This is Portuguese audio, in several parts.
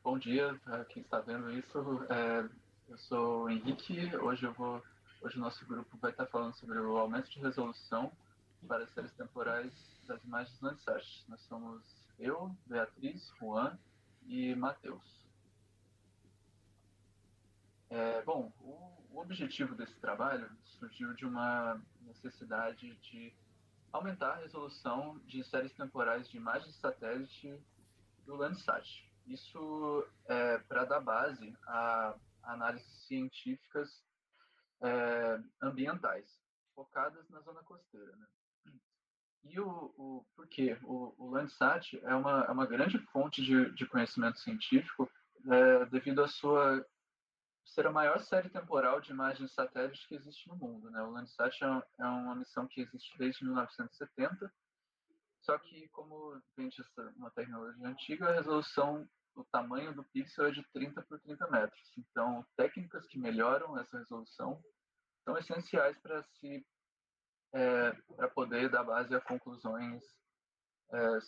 Bom dia para quem está vendo isso. Eu sou o Henrique. Hoje o nosso grupo vai estar falando sobre o aumento de resolução para as séries temporais das imagens Landsat. Nós somos eu, Beatriz, Juan e Matheus. O objetivo desse trabalho surgiu de uma necessidade de aumentar a resolução de séries temporais de imagens de satélite do Landsat. Isso é para dar base a análises científicas ambientais, focadas na zona costeira, né? E por quê? O Landsat é uma grande fonte de conhecimento científico devido a ser a maior série temporal de imagens de satélite que existe no mundo, né? O Landsat é uma missão que existe desde 1970, só que como vem de uma tecnologia antiga, a resolução, o tamanho do pixel é de 30 por 30 metros. Então, técnicas que melhoram essa resolução são essenciais para poder dar base a conclusões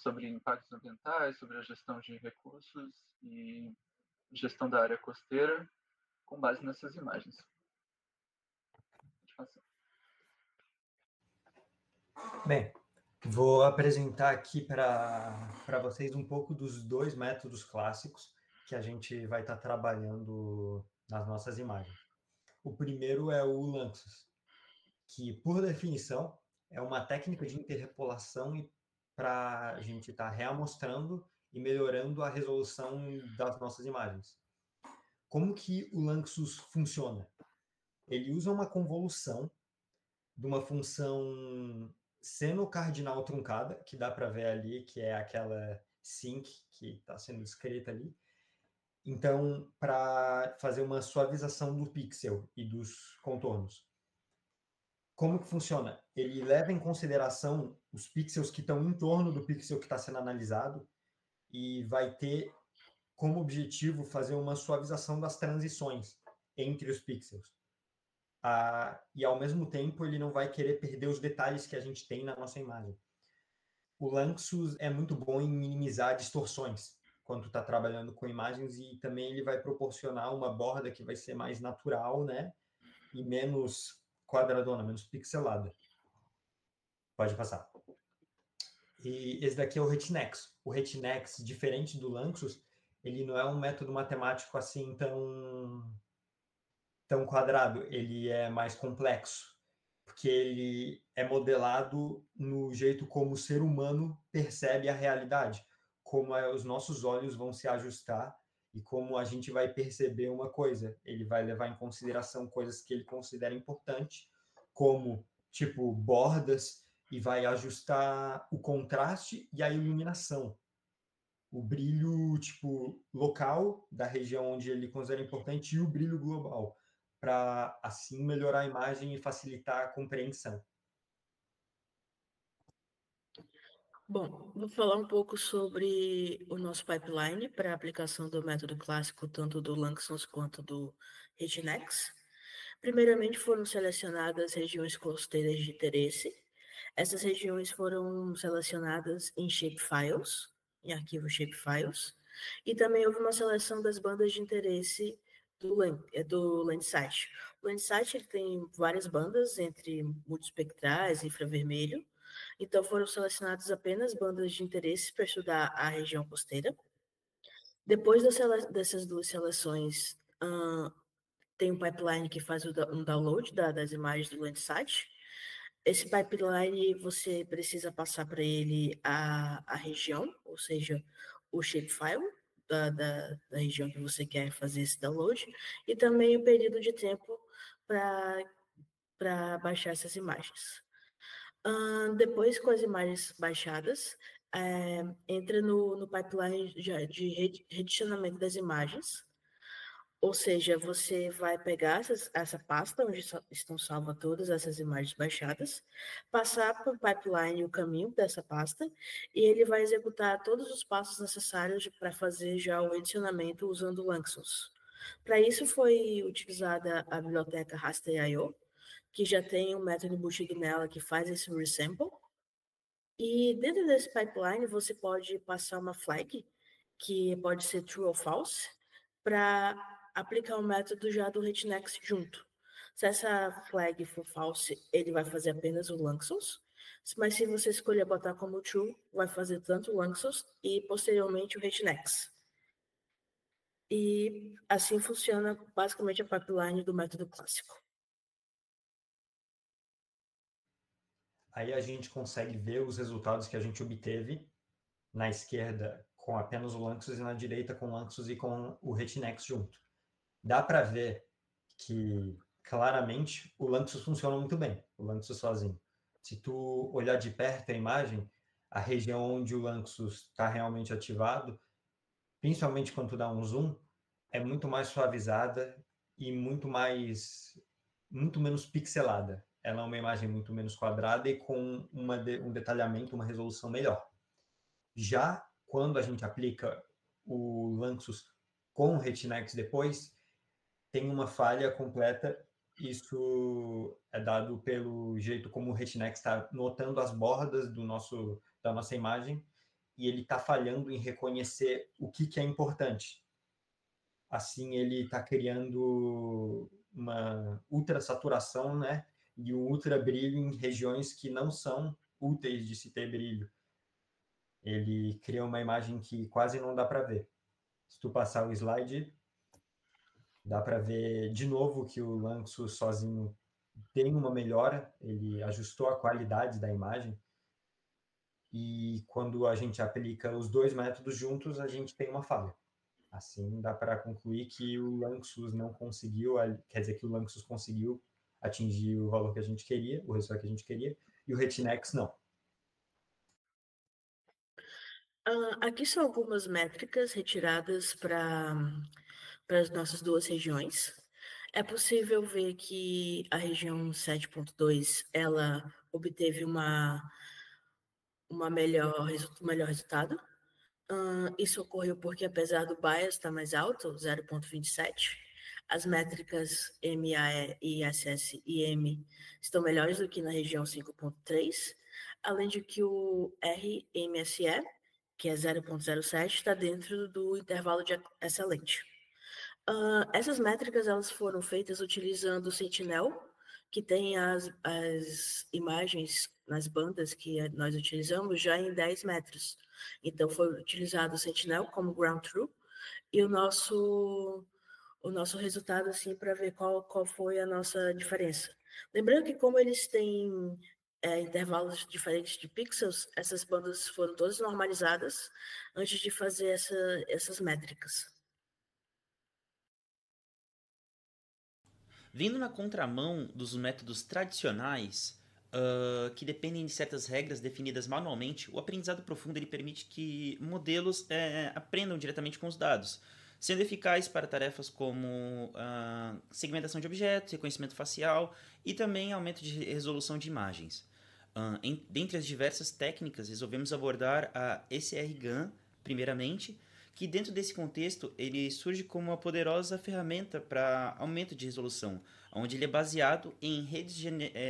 sobre impactos ambientais, sobre a gestão de recursos e gestão da área costeira, com base nessas imagens. Bem, vou apresentar aqui para vocês um pouco dos dois métodos clássicos que a gente vai estar trabalhando nas nossas imagens. O primeiro é o Lanczos, que, por definição, é uma técnica de interpolação para a gente estar reamostrando e melhorando a resolução das nossas imagens. Como que o Lanczos funciona? Ele usa uma convolução de uma função seno-cardinal truncada, que dá para ver ali, que é aquela sinc que está sendo descrita ali. Então, para fazer uma suavização do pixel e dos contornos. Como que funciona? Ele leva em consideração os pixels que estão em torno do pixel que está sendo analisado e vai ter como objetivo fazer uma suavização das transições entre os pixels. E, ao mesmo tempo, ele não vai querer perder os detalhes que a gente tem na nossa imagem. O Lanczos é muito bom em minimizar distorções quando está trabalhando com imagens e também ele vai proporcionar uma borda que vai ser mais natural, né? E menos quadradona, menos pixelada. Pode passar. E esse daqui é o Retinex. O Retinex, diferente do Lanczos, ele não é um método matemático assim tão quadrado, ele é mais complexo, porque ele é modelado no jeito como o ser humano percebe a realidade, como os nossos olhos vão se ajustar e como a gente vai perceber uma coisa. Ele vai levar em consideração coisas que ele considera importantes, como, tipo, bordas, e vai ajustar o contraste e a iluminação. O brilho, tipo, local da região onde ele considera importante e o brilho global, para assim melhorar a imagem e facilitar a compreensão. Bom, vou falar um pouco sobre o nosso pipeline para a aplicação do método clássico, tanto do Lanczos quanto do Retinex. Primeiramente, foram selecionadas regiões costeiras de interesse. Essas regiões foram selecionadas em shapefiles, em arquivos shapefiles, e também houve uma seleção das bandas de interesse do Landsat. O Landsat ele tem várias bandas, entre multiespectrais e infravermelho, então foram selecionadas apenas bandas de interesse para estudar a região costeira. Depois dessas duas seleções, tem um pipeline que faz um download das imagens do Landsat. Esse pipeline, você precisa passar para ele a região, ou seja, o shapefile da região que você quer fazer esse download, e também o período de tempo para baixar essas imagens. Depois, com as imagens baixadas, entra no pipeline de redicionamento das imagens, ou seja, você vai pegar essa pasta onde estão salvas todas essas imagens baixadas, passar para o pipeline o caminho dessa pasta, e ele vai executar todos os passos necessários para fazer já o adicionamento usando o Lanczos. Para isso foi utilizada a biblioteca Raster.io, que já tem um método embutido nela que faz esse resample. E dentro desse pipeline você pode passar uma flag que pode ser true ou false, para aplicar o método já do HitNext junto. Se essa flag for false, ele vai fazer apenas o Lanczos, mas se você escolher botar como true, vai fazer tanto o Lanczos e posteriormente o HitNext. E assim funciona basicamente a pipeline do método clássico. Aí a gente consegue ver os resultados que a gente obteve na esquerda com apenas o Lanczos e na direita com o Lanczos e com o HitNext junto. Dá para ver que claramente o Lanczos funciona muito bem, o Lanczos sozinho. Se tu olhar de perto a imagem, a região onde o Lanczos está realmente ativado, principalmente quando tu dá um zoom, é muito mais suavizada e muito menos pixelada. Ela é uma imagem muito menos quadrada e com um detalhamento, uma resolução melhor. Já quando a gente aplica o Lanczos com o HitNext depois, tem uma falha completa. Isso é dado pelo jeito como o HitNext está notando as bordas da nossa imagem e ele está falhando em reconhecer o que é importante. Assim, ele está criando uma ultrassaturação, né? E um ultra brilho em regiões que não são úteis de se ter brilho. Ele cria uma imagem que quase não dá para ver. Se tu passar o slide, dá para ver de novo que o Lanczos sozinho tem uma melhora, ele ajustou a qualidade da imagem. E quando a gente aplica os dois métodos juntos, a gente tem uma falha. Assim, dá para concluir que o Lanczos não conseguiu, quer dizer que o Lanczos conseguiu atingir o valor que a gente queria, o resultado que a gente queria, e o HitNext não. Aqui são algumas métricas retiradas para as nossas duas regiões. É possível ver que a região 7.2 ela obteve um melhor resultado. Isso ocorreu porque, apesar do bias estar mais alto, 0,27, as métricas MAE, ISS e M estão melhores do que na região 5.3, além de que o RMSE, que é 0,07, está dentro do intervalo de excelente. Essas métricas elas foram feitas utilizando o Sentinel, que tem as imagens nas bandas que nós utilizamos já em 10 metros. Então, foi utilizado o Sentinel como ground truth e o nosso resultado, assim, para ver qual foi a nossa diferença. Lembrando que como eles têm intervalos diferentes de pixels, essas bandas foram todas normalizadas antes de fazer essas métricas. Vindo na contramão dos métodos tradicionais, que dependem de certas regras definidas manualmente, o aprendizado profundo ele permite que modelos aprendam diretamente com os dados, sendo eficaz para tarefas como segmentação de objetos, reconhecimento facial e também aumento de resolução de imagens. Dentre as diversas técnicas, resolvemos abordar a SRGAN, primeiramente, que dentro desse contexto ele surge como uma poderosa ferramenta para aumento de resolução, onde ele é baseado em redes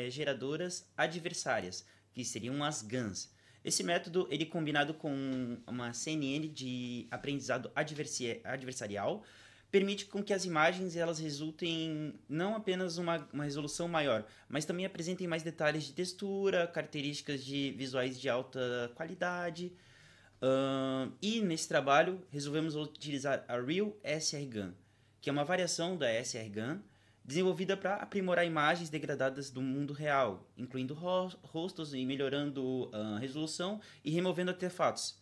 geradoras adversárias, que seriam as GANs. Esse método, ele combinado com uma CNN de aprendizado adversarial, permite com que as imagens elas resultem não apenas uma resolução maior, mas também apresentem mais detalhes de textura, características de visuais de alta qualidade. E nesse trabalho resolvemos utilizar a Real SRGAN, que é uma variação da SRGAN desenvolvida para aprimorar imagens degradadas do mundo real, incluindo rostos e melhorando a resolução e removendo artefatos.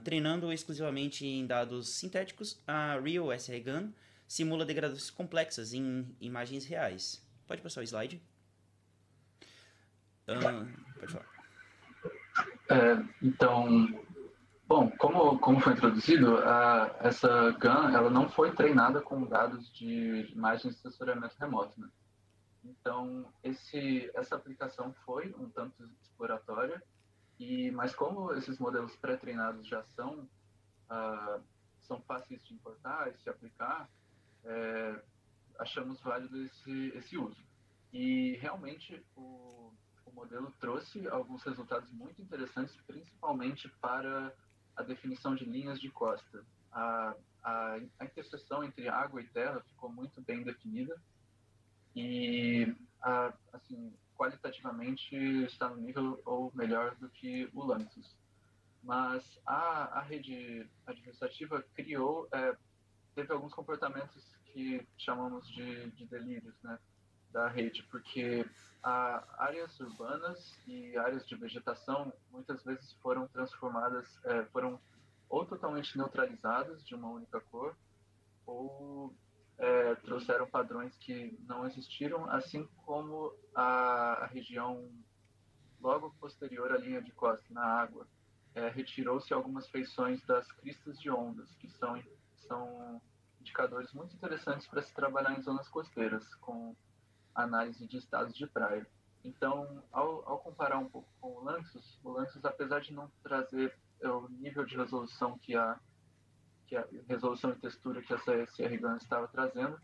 Treinando exclusivamente em dados sintéticos, a Real SRGAN simula degradações complexas em imagens reais. Pode passar o slide? Pode falar. Então, bom, como foi introduzido, essa GAN ela não foi treinada com dados de imagens de sensoriamento remoto, né? Então, essa aplicação foi um tanto exploratória, mas como esses modelos pré-treinados já são fáceis de importar e se aplicar, achamos válido esse uso. E realmente o modelo trouxe alguns resultados muito interessantes, principalmente para a definição de linhas de costa. A interseção entre água e terra ficou muito bem definida e, assim, qualitativamente está no nível ou melhor do que o Lanços. Mas a rede administrativa teve alguns comportamentos que chamamos de delírios, né, da rede, porque áreas urbanas e áreas de vegetação muitas vezes foram transformadas, foram ou totalmente neutralizadas de uma única cor, ou trouxeram padrões que não existiram, assim como a região logo posterior à linha de costa, na água, retirou-se algumas feições das cristas de ondas, que são indicadores muito interessantes para se trabalhar em zonas costeiras, com análise de estados de praia. Então, ao comparar um pouco com o Lanços, apesar de não trazer o nível de resolução que a resolução e textura que a CSR GAN estava trazendo,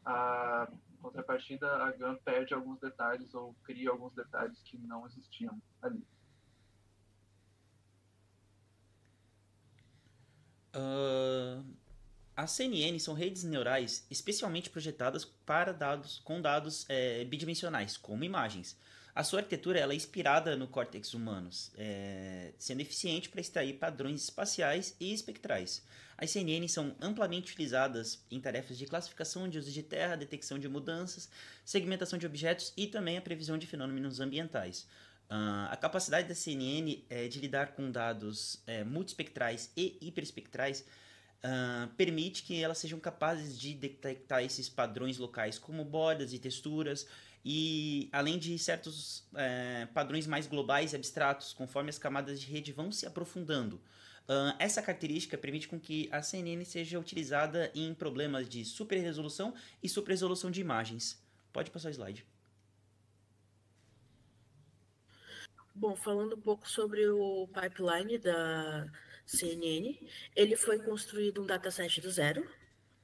a contrapartida, a GAN perde alguns detalhes ou cria alguns detalhes que não existiam ali. As CNN são redes neurais especialmente projetadas para dados com dados bidimensionais, como imagens. A sua arquitetura ela é inspirada no córtex humanos, sendo eficiente para extrair padrões espaciais e espectrais. As CNN são amplamente utilizadas em tarefas de classificação de usos de terra, detecção de mudanças, segmentação de objetos e também a previsão de fenômenos ambientais. A capacidade da CNN de lidar com dados multiespectrais e hiperespectrais permite que elas sejam capazes de detectar esses padrões locais como bordas e texturas e além de certos padrões mais globais e abstratos conforme as camadas de rede vão se aprofundando. Essa característica permite com que a CNN seja utilizada em problemas de super resolução e super resolução de imagens. Pode passar o slide. Bom, falando um pouco sobre o pipeline da CNN, ele foi construído um dataset do zero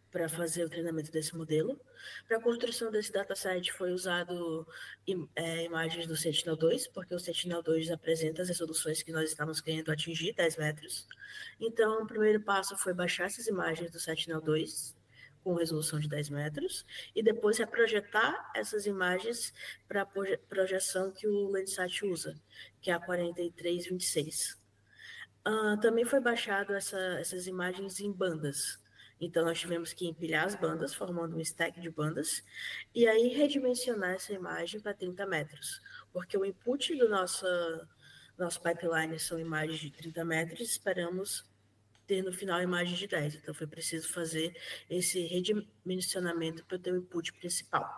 para fazer o treinamento desse modelo. Para a construção desse dataset foi usado imagens do Sentinel-2, porque o Sentinel-2 apresenta as resoluções que nós estamos querendo atingir, 10 metros. Então, o primeiro passo foi baixar essas imagens do Sentinel-2 com resolução de 10 metros, e depois reprojetar essas imagens para a projeção que o Landsat usa, que é a 4326. Também foi baixado essas imagens em bandas. Então, nós tivemos que empilhar as bandas, formando um stack de bandas, e aí redimensionar essa imagem para 30 metros, porque o input do nosso pipeline são imagens de 30 metros, esperamos ter no final a imagem de 10. Então, foi preciso fazer esse redimensionamento para ter o input principal.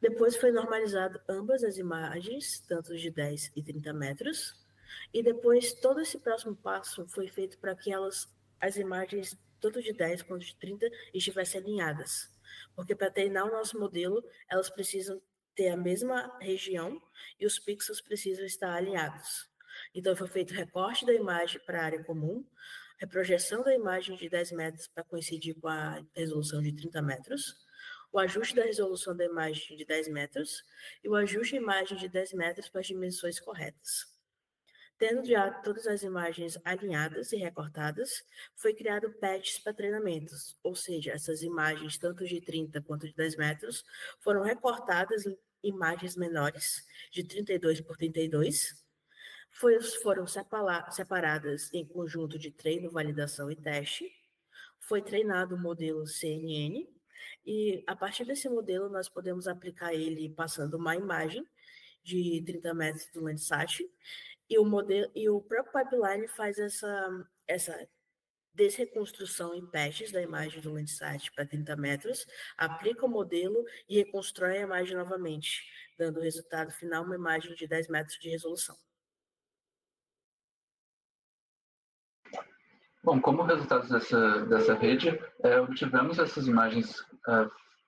Depois foi normalizado ambas as imagens, tanto de 10 e 30 metros, e depois todo esse próximo passo foi feito para que as imagens, tanto de 10 quanto de 30, estivessem alinhadas. Porque para treinar o nosso modelo, elas precisam ter a mesma região e os pixels precisam estar alinhados. Então, foi feito recorte da imagem para a área comum, reprojeção da imagem de 10 metros para coincidir com a resolução de 30 metros, o ajuste da resolução da imagem de 10 metros e o ajuste da imagem de 10 metros para as dimensões corretas. Tendo já todas as imagens alinhadas e recortadas, foi criado patches para treinamentos, ou seja, essas imagens, tanto de 30 quanto de 10 metros, foram recortadas em imagens menores, de 32 por 32, foram separadas em conjunto de treino, validação e teste, foi treinado o modelo CNN, e a partir desse modelo nós podemos aplicar ele passando uma imagem de 30 metros do Landsat, e o próprio pipeline faz essa desreconstrução em patches da imagem do Landsat para 30 metros, aplica o modelo e reconstrói a imagem novamente, dando o resultado final uma imagem de 10 metros de resolução. Bom, como resultado dessa rede, obtivemos essas imagens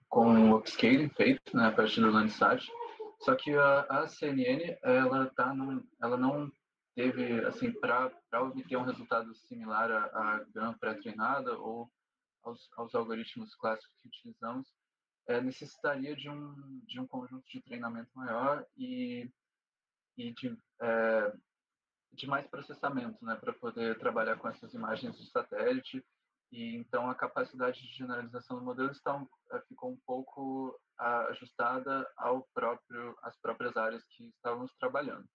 com o upscaling feito, né, a partir do Landsat, só que a CNN, ela não teve, assim, para obter um resultado similar à GAN pré-treinada ou aos algoritmos clássicos que utilizamos, necessitaria de um conjunto de treinamento maior e de de mais processamento, né, para poder trabalhar com essas imagens de satélite. E então a capacidade de generalização do modelo ficou um pouco ajustada às próprias áreas que estávamos trabalhando.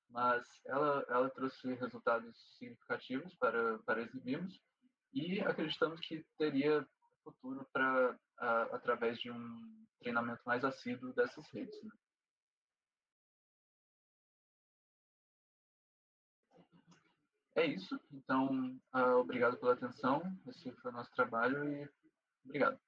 Mas ela trouxe resultados significativos para exibirmos e acreditamos que teria futuro através de um treinamento mais assíduo dessas redes, né? É isso. Então, obrigado pela atenção. Esse foi o nosso trabalho e obrigado.